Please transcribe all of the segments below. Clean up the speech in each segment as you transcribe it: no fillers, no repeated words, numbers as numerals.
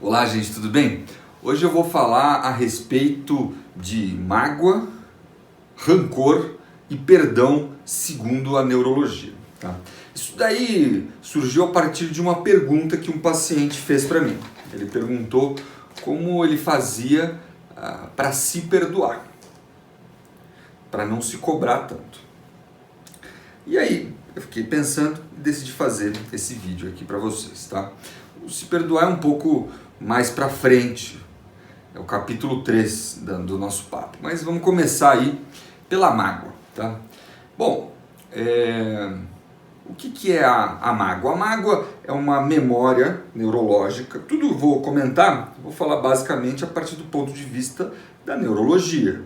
Olá, gente, tudo bem? Hoje eu vou falar a respeito de mágoa, rancor e perdão segundo a neurologia. Tá? Isso daí surgiu a partir de uma pergunta que um paciente fez para mim. Ele perguntou como ele fazia para se perdoar, para não se cobrar tanto. E aí eu fiquei pensando e decidi fazer esse vídeo aqui para vocês. Tá? O se perdoar é um pouco mais para frente, é o capítulo 3 do nosso papo. Mas vamos começar aí pela mágoa. Tá? Bom, o que é a mágoa? A mágoa é uma memória neurológica. Tudo vou comentar, vou falar basicamente a partir do ponto de vista da neurologia.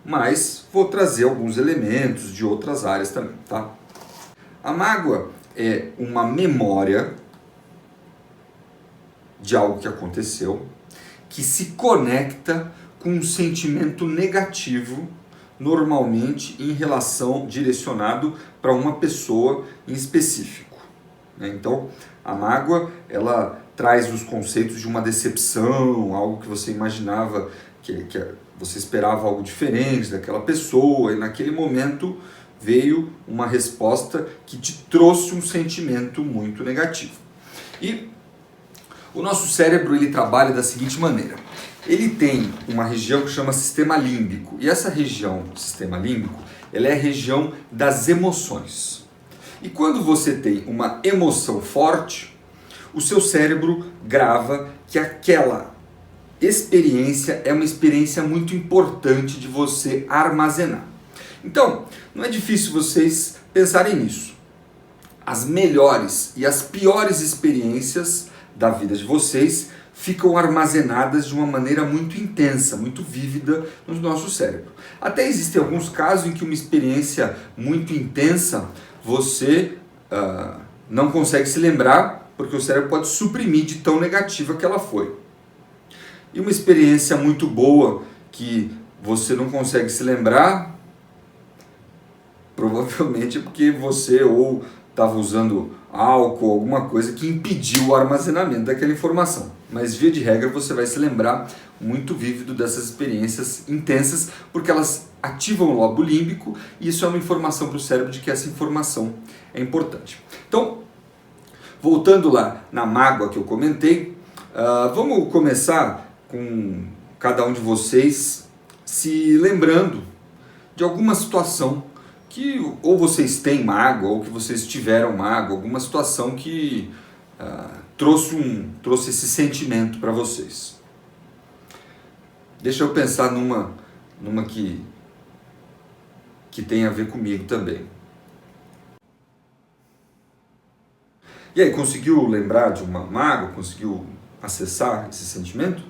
Mas vou trazer alguns elementos de outras áreas também. Tá? A mágoa é uma memória de algo que aconteceu, que se conecta com um sentimento negativo, normalmente em relação direcionado para uma pessoa em específico. Então, a mágoa, ela traz os conceitos de uma decepção, algo que você imaginava, que você esperava algo diferente daquela pessoa, e naquele momento veio uma resposta que te trouxe um sentimento muito negativo. E o nosso cérebro ele trabalha da seguinte maneira. Ele tem uma região que chama sistema límbico. E essa região, sistema límbico, ela é a região das emoções. E quando você tem uma emoção forte, o seu cérebro grava que aquela experiência é uma experiência muito importante de você armazenar. Então, não é difícil vocês pensarem nisso. As melhores e as piores experiências da vida de vocês ficam armazenadas de uma maneira muito intensa, muito vívida no nosso cérebro. Até existem alguns casos em que uma experiência muito intensa você não consegue se lembrar, porque o cérebro pode suprimir de tão negativa que ela foi. E uma experiência muito boa que você não consegue se lembrar, provavelmente é porque você ou estava usando álcool, alguma coisa que impediu o armazenamento daquela informação. Mas via de regra você vai se lembrar muito vívido dessas experiências intensas, porque elas ativam o lobo límbico e isso é uma informação para o cérebro de que essa informação é importante. Então, voltando lá na mágoa que eu comentei, vamos começar com cada um de vocês se lembrando de alguma situação que ou vocês têm mágoa, ou que vocês tiveram mágoa, alguma situação que trouxe esse sentimento para vocês. Deixa eu pensar numa que tem a ver comigo também. E aí, conseguiu lembrar de uma mágoa? Conseguiu acessar esse sentimento?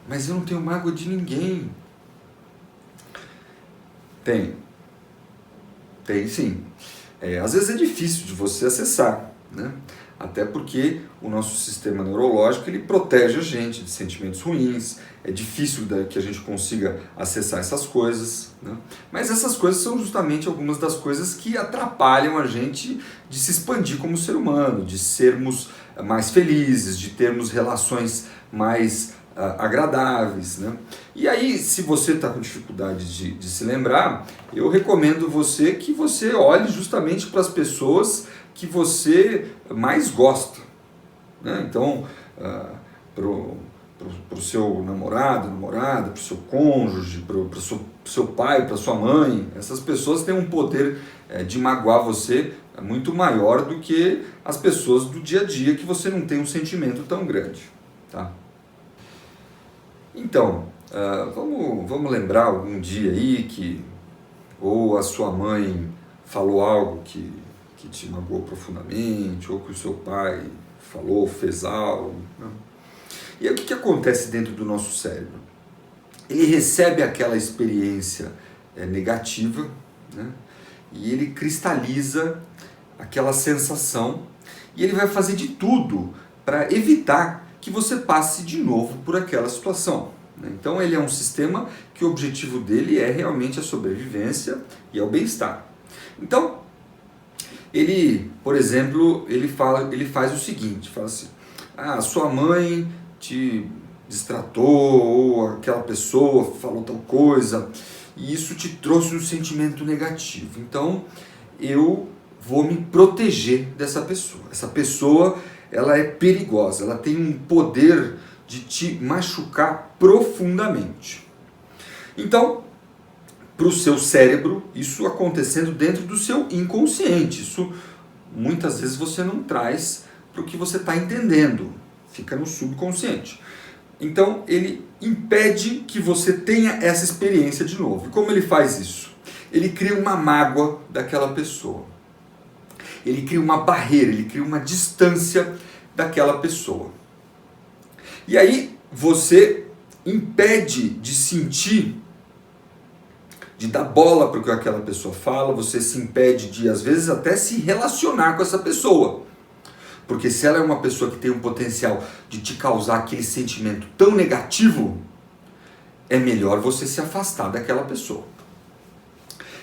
Mas eu não tenho mágoa de ninguém. Tem sim. Às vezes é difícil de você acessar, né? Até porque o nosso sistema neurológico ele protege a gente de sentimentos ruins, é difícil que a gente consiga acessar essas coisas, né? Mas essas coisas são justamente algumas das coisas que atrapalham a gente de se expandir como ser humano, de sermos mais felizes, de termos relações mais agradáveis, né? E aí, se você está com dificuldade de se lembrar, eu recomendo que você olhe justamente para as pessoas que você mais gosta, né? Então, para o seu namorado, namorada, para o seu cônjuge, para o seu pai, para sua mãe, essas pessoas têm um poder de magoar você muito maior do que as pessoas do dia a dia que você não tem um sentimento tão grande, tá? Então, vamos lembrar algum dia aí que ou a sua mãe falou algo que te magoou profundamente, ou que o seu pai falou, fez algo, né? E aí o que acontece dentro do nosso cérebro? Ele recebe aquela experiência negativa, né? E ele cristaliza aquela sensação e ele vai fazer de tudo para evitar que você passe de novo por aquela situação. Então ele é um sistema que o objetivo dele é realmente a sobrevivência e é o bem-estar. Então, ele, por exemplo, ele faz o seguinte, fala assim, sua mãe te distratou, ou aquela pessoa falou tal coisa, e isso te trouxe um sentimento negativo. Então, eu vou me proteger dessa pessoa. Essa pessoa, ela é perigosa, ela tem um poder de te machucar profundamente. Então, para o seu cérebro, isso acontecendo dentro do seu inconsciente, isso muitas vezes você não traz para o que você está entendendo, fica no subconsciente. Então, ele impede que você tenha essa experiência de novo. E como ele faz isso? Ele cria uma mágoa daquela pessoa. Ele cria uma barreira, ele cria uma distância daquela pessoa. E aí, você impede de sentir, de dar bola para o que aquela pessoa fala, você se impede de, às vezes, até se relacionar com essa pessoa. Porque se ela é uma pessoa que tem um potencial de te causar aquele sentimento tão negativo, é melhor você se afastar daquela pessoa.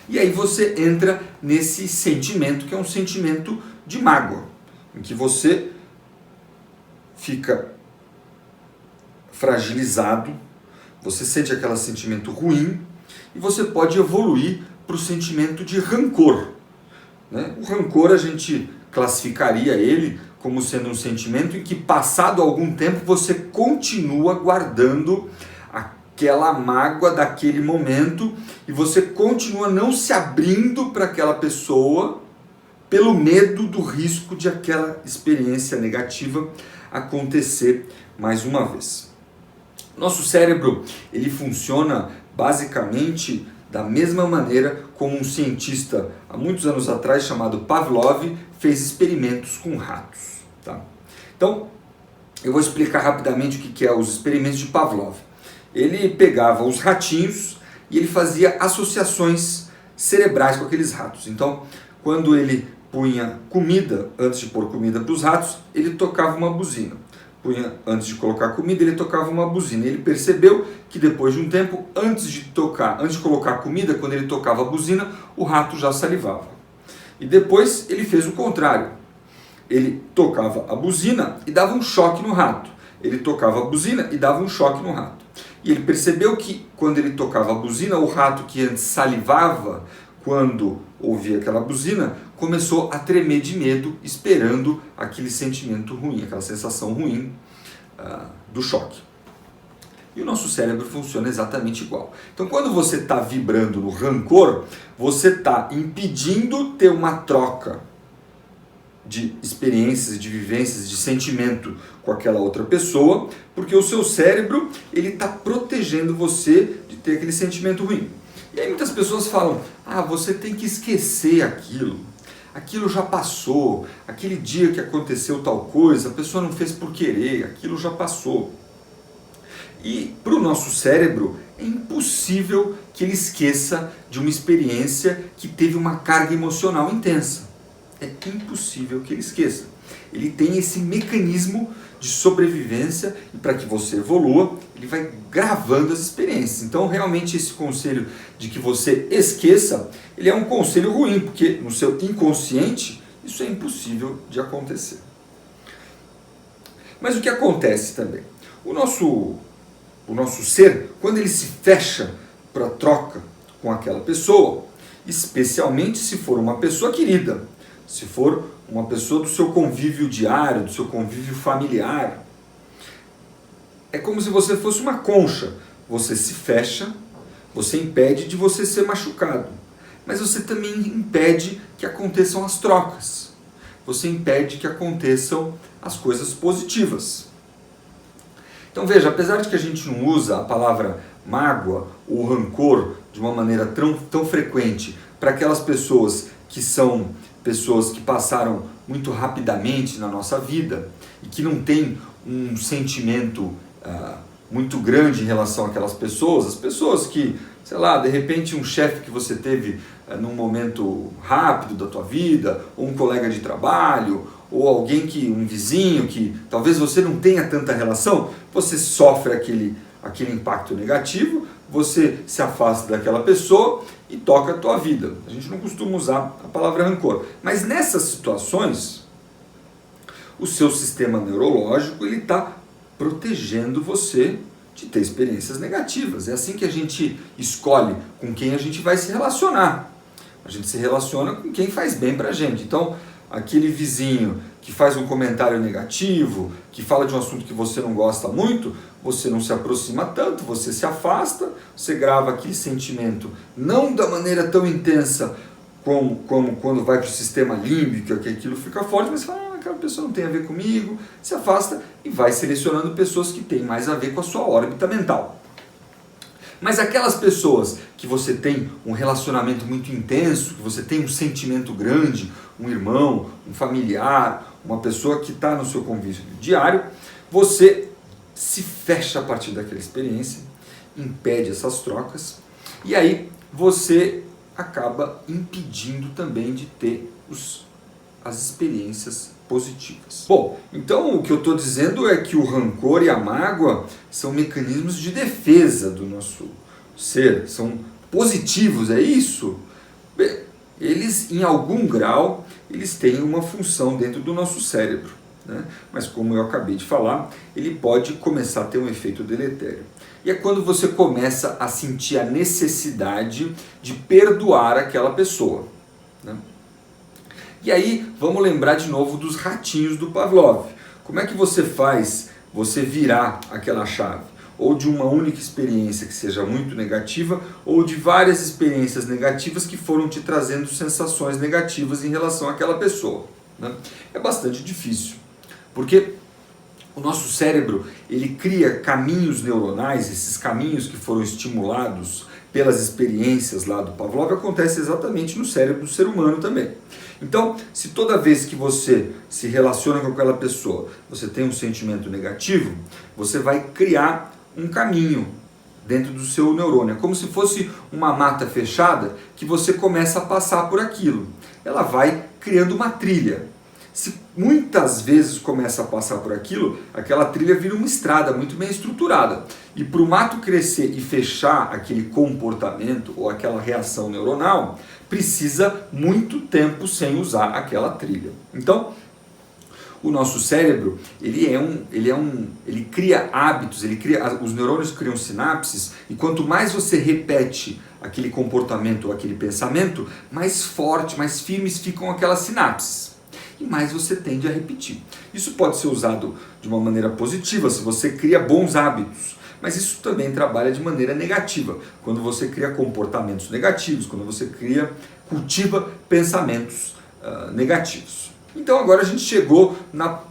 E aí você entra nesse sentimento que é um sentimento de mágoa, em que você fica fragilizado, você sente aquele sentimento ruim e você pode evoluir para o sentimento de rancor. Né? O rancor a gente classificaria ele como sendo um sentimento em que, passado algum tempo, você continua guardando aquela mágoa daquele momento e você continua não se abrindo para aquela pessoa pelo medo do risco de aquela experiência negativa acontecer mais uma vez. Nosso cérebro, ele funciona basicamente da mesma maneira como um cientista há muitos anos atrás chamado Pavlov fez experimentos com ratos. Tá? Então, eu vou explicar rapidamente o que é os experimentos de Pavlov. Ele pegava os ratinhos e ele fazia associações cerebrais com aqueles ratos. Então, quando ele punha comida, antes de pôr comida para os ratos, ele tocava uma buzina. Antes de colocar comida, ele tocava uma buzina. Ele percebeu que depois de um tempo, antes de colocar comida, quando ele tocava a buzina, o rato já salivava. E depois ele fez o contrário. Ele tocava a buzina e dava um choque no rato. Ele tocava a buzina e dava um choque no rato. E ele percebeu que quando ele tocava a buzina, o rato que antes salivava, quando ouvia aquela buzina, começou a tremer de medo, esperando aquele sentimento ruim, aquela sensação ruim do choque. E o nosso cérebro funciona exatamente igual. Então, quando você está vibrando no rancor, você está impedindo ter uma troca de experiências, de vivências, de sentimento com aquela outra pessoa, porque o seu cérebro ele está protegendo você de ter aquele sentimento ruim. E aí muitas pessoas falam, você tem que esquecer aquilo já passou, aquele dia que aconteceu tal coisa, a pessoa não fez por querer, aquilo já passou. E para o nosso cérebro é impossível que ele esqueça de uma experiência que teve uma carga emocional intensa. É impossível que ele esqueça. Ele tem esse mecanismo de sobrevivência e para que você evolua, ele vai gravando as experiências. Então, realmente, esse conselho de que você esqueça, ele é um conselho ruim, porque no seu inconsciente, isso é impossível de acontecer. Mas o que acontece também? O nosso ser, quando ele se fecha para troca com aquela pessoa, especialmente se for uma pessoa querida, se for uma pessoa do seu convívio diário, do seu convívio familiar, é como se você fosse uma concha. Você se fecha, você impede de você ser machucado, mas você também impede que aconteçam as trocas. Você impede que aconteçam as coisas positivas. Então veja, apesar de que a gente não usa a palavra mágoa ou rancor de uma maneira tão frequente para aquelas pessoas que são pessoas que passaram muito rapidamente na nossa vida e que não têm um sentimento muito grande em relação àquelas pessoas, as pessoas que, sei lá, de repente um chefe que você teve num momento rápido da tua vida, ou um colega de trabalho, ou alguém um vizinho que talvez você não tenha tanta relação, você sofre aquele impacto negativo, você se afasta daquela pessoa e toca a tua vida. A gente não costuma usar a palavra rancor. Mas nessas situações, o seu sistema neurológico está protegendo você de ter experiências negativas. É assim que a gente escolhe com quem a gente vai se relacionar. A gente se relaciona com quem faz bem pra gente. Então, aquele vizinho que faz um comentário negativo, que fala de um assunto que você não gosta muito, você não se aproxima tanto, você se afasta, você grava aquele sentimento, não da maneira tão intensa como quando vai para o sistema límbico, que aquilo fica forte, mas você fala, aquela pessoa não tem a ver comigo, se afasta e vai selecionando pessoas que têm mais a ver com a sua órbita mental. Mas aquelas pessoas que você tem um relacionamento muito intenso, que você tem um sentimento grande, um irmão, um familiar, uma pessoa que está no seu convívio diário, você se fecha a partir daquela experiência, impede essas trocas, e aí você acaba impedindo também de ter as experiências positivas. Bom, então o que eu estou dizendo é que o rancor e a mágoa são mecanismos de defesa do nosso ser, são positivos, é isso? Bem, eles, em algum grau, eles têm uma função dentro do nosso cérebro, né? Mas como eu acabei de falar, ele pode começar a ter um efeito deletério. E é quando você começa a sentir a necessidade de perdoar aquela pessoa, né? E aí, vamos lembrar de novo dos ratinhos do Pavlov. Como é que você faz você virar aquela chave? Ou de uma única experiência que seja muito negativa, ou de várias experiências negativas que foram te trazendo sensações negativas em relação àquela pessoa, né? É bastante difícil, porque o nosso cérebro, ele cria caminhos neuronais, esses caminhos que foram estimulados pelas experiências lá do Pavlov, acontece exatamente no cérebro do ser humano também. Então, se toda vez que você se relaciona com aquela pessoa, você tem um sentimento negativo, você vai criar um caminho dentro do seu neurônio. É como se fosse uma mata fechada que você começa a passar por aquilo. Ela vai criando uma trilha. Se muitas vezes começa a passar por aquilo, aquela trilha vira uma estrada muito bem estruturada. E para o mato crescer e fechar aquele comportamento ou aquela reação neuronal, precisa muito tempo sem usar aquela trilha. Então, o nosso cérebro, ele cria hábitos, os neurônios criam sinapses, e quanto mais você repete aquele comportamento ou aquele pensamento, mais forte, mais firmes ficam aquelas sinapses. E mais você tende a repetir. Isso pode ser usado de uma maneira positiva, se você cria bons hábitos, mas isso também trabalha de maneira negativa, quando você cria comportamentos negativos, quando você cultiva pensamentos negativos. Então agora a gente chegou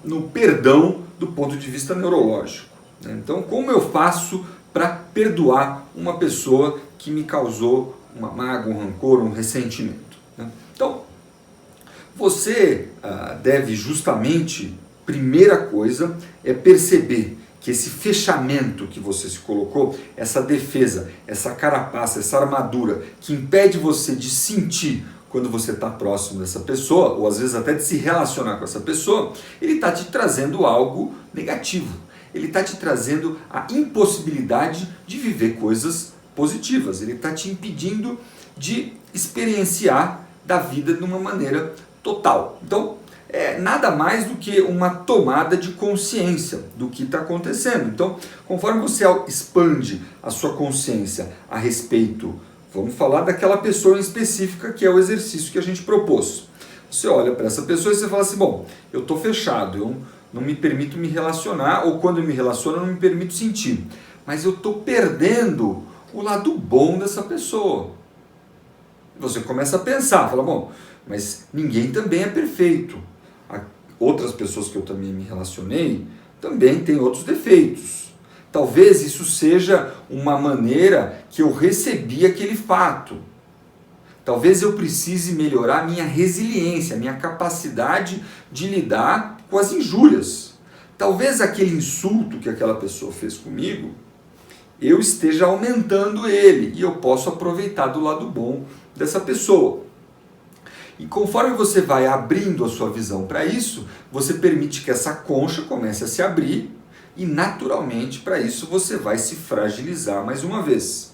no perdão do ponto de vista neurológico, né? Então como eu faço para perdoar uma pessoa que me causou uma mágoa, um rancor, um ressentimento, né? Então, você deve justamente, primeira coisa, é perceber que esse fechamento que você se colocou, essa defesa, essa carapaça, essa armadura que impede você de sentir quando você está próximo dessa pessoa, ou às vezes até de se relacionar com essa pessoa, ele está te trazendo algo negativo. Ele está te trazendo a impossibilidade de viver coisas positivas. Ele está te impedindo de experienciar da vida de uma maneira total. Então, é nada mais do que uma tomada de consciência do que está acontecendo. Então, conforme você expande a sua consciência a respeito, vamos falar daquela pessoa em específica, que é o exercício que a gente propôs. Você olha para essa pessoa e você fala assim, bom, eu estou fechado, eu não me permito me relacionar, ou quando eu me relaciono eu não me permito sentir. Mas eu estou perdendo o lado bom dessa pessoa. Você começa a pensar, fala, bom, mas ninguém também é perfeito. Outras pessoas que eu também me relacionei também têm outros defeitos. Talvez isso seja uma maneira que eu recebi aquele fato. Talvez eu precise melhorar minha resiliência, minha capacidade de lidar com as injúrias. Talvez aquele insulto que aquela pessoa fez comigo, eu esteja aumentando ele e eu posso aproveitar do lado bom dessa pessoa. E conforme você vai abrindo a sua visão para isso, você permite que essa concha comece a se abrir e naturalmente para isso você vai se fragilizar mais uma vez.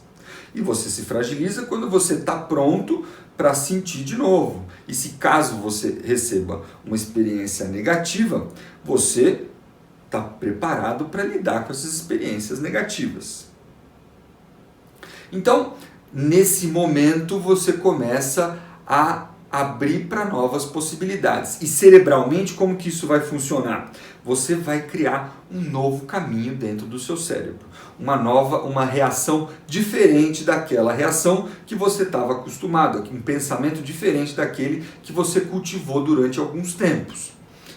E você se fragiliza quando você está pronto para sentir de novo. E se caso você receba uma experiência negativa, você está preparado para lidar com essas experiências negativas. Então, nesse momento, você começa a abrir para novas possibilidades. E cerebralmente, como que isso vai funcionar? Você vai criar um novo caminho dentro do seu cérebro. Uma reação diferente daquela reação que você estava acostumado, um pensamento diferente daquele que você cultivou durante alguns tempos.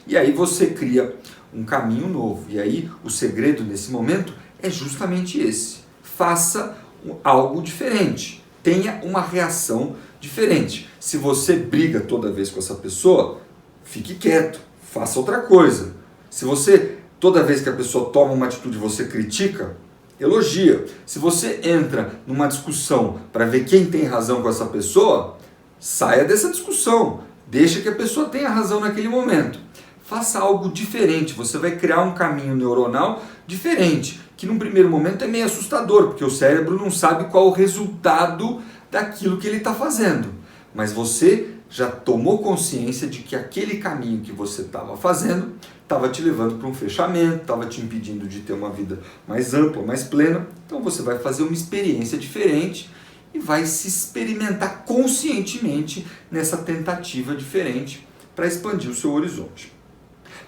E aí você cria um caminho novo. E aí o segredo nesse momento é justamente esse. Faça algo diferente. Tenha uma reação diferente. Se você briga toda vez com essa pessoa, fique quieto, faça outra coisa. Se você, toda vez que a pessoa toma uma atitude, você critica, elogia. Se você entra numa discussão para ver quem tem razão com essa pessoa, saia dessa discussão. Deixa que a pessoa tenha razão naquele momento. Faça algo diferente. Você vai criar um caminho neuronal diferente, que num primeiro momento é meio assustador, porque o cérebro não sabe qual o resultado daquilo que ele está fazendo. Mas você já tomou consciência de que aquele caminho que você estava fazendo estava te levando para um fechamento, estava te impedindo de ter uma vida mais ampla, mais plena. Então você vai fazer uma experiência diferente e vai se experimentar conscientemente nessa tentativa diferente para expandir o seu horizonte.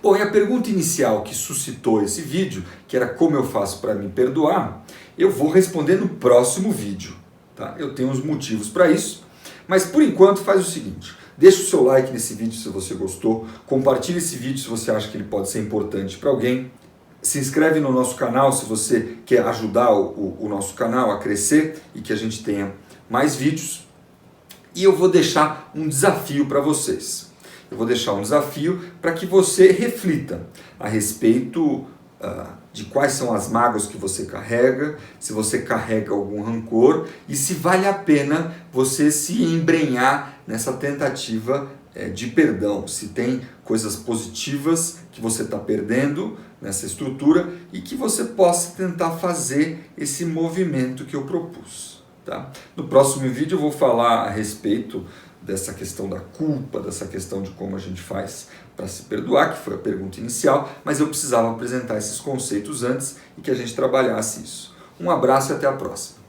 Bom, e a pergunta inicial que suscitou esse vídeo, que era como eu faço para me perdoar, eu vou responder no próximo vídeo. Tá? Eu tenho uns motivos para isso, mas por enquanto faz o seguinte, deixa o seu like nesse vídeo se você gostou, compartilhe esse vídeo se você acha que ele pode ser importante para alguém, se inscreve no nosso canal se você quer ajudar o nosso canal a crescer e que a gente tenha mais vídeos, e eu vou deixar um desafio para vocês. Eu vou deixar um desafio para que você reflita a respeito de quais são as mágoas que você carrega, se você carrega algum rancor e se vale a pena você se embrenhar nessa tentativa de perdão, se tem coisas positivas que você está perdendo nessa estrutura e que você possa tentar fazer esse movimento que eu propus. Tá? No próximo vídeo eu vou falar a respeito dessa questão da culpa, dessa questão de como a gente faz para se perdoar, que foi a pergunta inicial, mas eu precisava apresentar esses conceitos antes e que a gente trabalhasse isso. Um abraço e até a próxima.